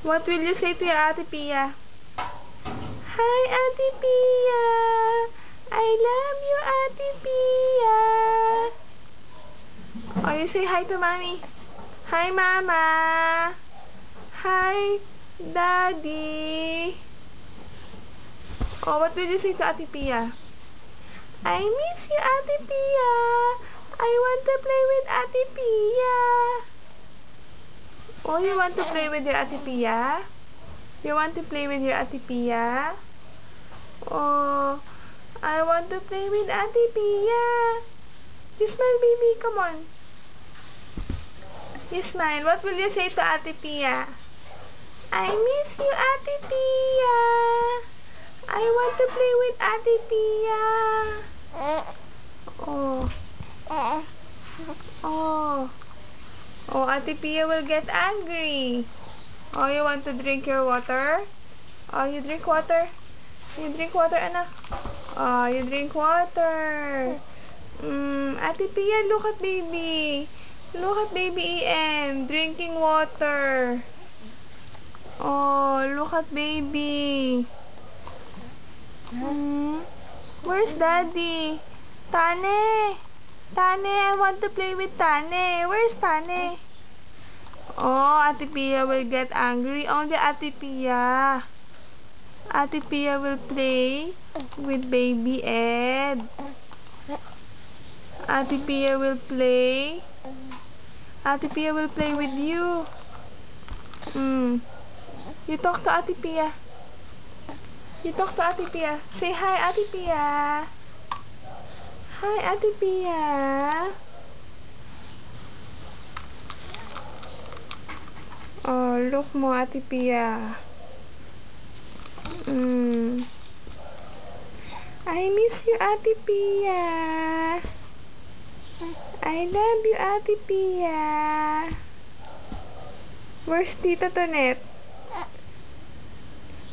What will you say to your Ate Pia? Hi, Ate Pia. I love you, Ate Pia. Oh, you say hi to Mommy. Hi, Mama. Hi, Daddy. Oh, what will you say to Ate Pia? I miss you, Ate Pia. I want to play with Ate Pia. Oh, you want to play with your Ate Pia? You want to play with your Ate Pia? Oh, I want to play with Ate Pia. You smile, baby. Come on. You smile. What will you say to Ate Pia? I miss you, Ate Pia. I want to play with Ate Pia. Oh. Oh. Oh, Ate Pia will get angry. Oh, you want to drink your water? Oh, you drink water? You drink water, anak? Oh, you drink water. Ate Pia, look at baby. Look at baby EM drinking water. Oh, look at baby. Where's Daddy? Tane! Tane, I want to play with Tane. Where's Tane? Oh, Ate Pia will get angry. Only Ate Pia. Ate Pia will play with baby Ed. Ate Pia will play. Ate Pia will play with you. You talk to Ate Pia. You talk to Ate Pia. Say hi, Ate Pia. Hi, Ate Pia. Oh, look mo, Ate Pia. I miss you, Ate Pia. I love you, Ate Pia. Where's Tita Tonette?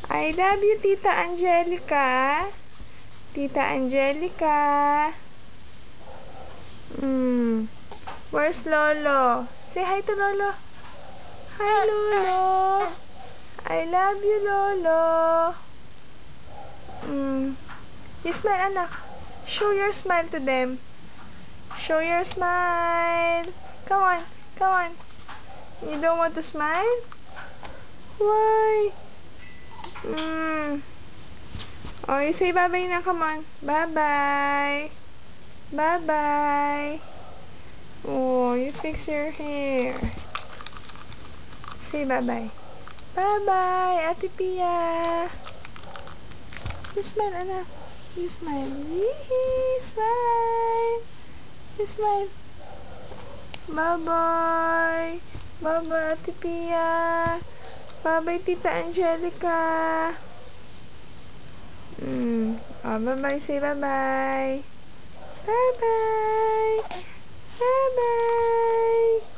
I love you, Tita Angelica. Tita Angelica. Where's Lolo? Say hi to Lolo. Hi, Lolo. I love you, Lolo. You smile, anak. Show your smile to them. Show your smile. Come on. Come on. You don't want to smile? Why? Oh, you say bye-bye na. Come on. Bye-bye. Bye-bye. Oh, you fix your hair. Say bye-bye. Bye-bye, Ate Pia. You smile, anak. You smile. Smile. You smile. Bye-bye. Bye-bye, Ate Pia. Bye-bye, Tita Angelica. Oh, bye-bye. Say bye-bye. Bye-bye. Bye-bye.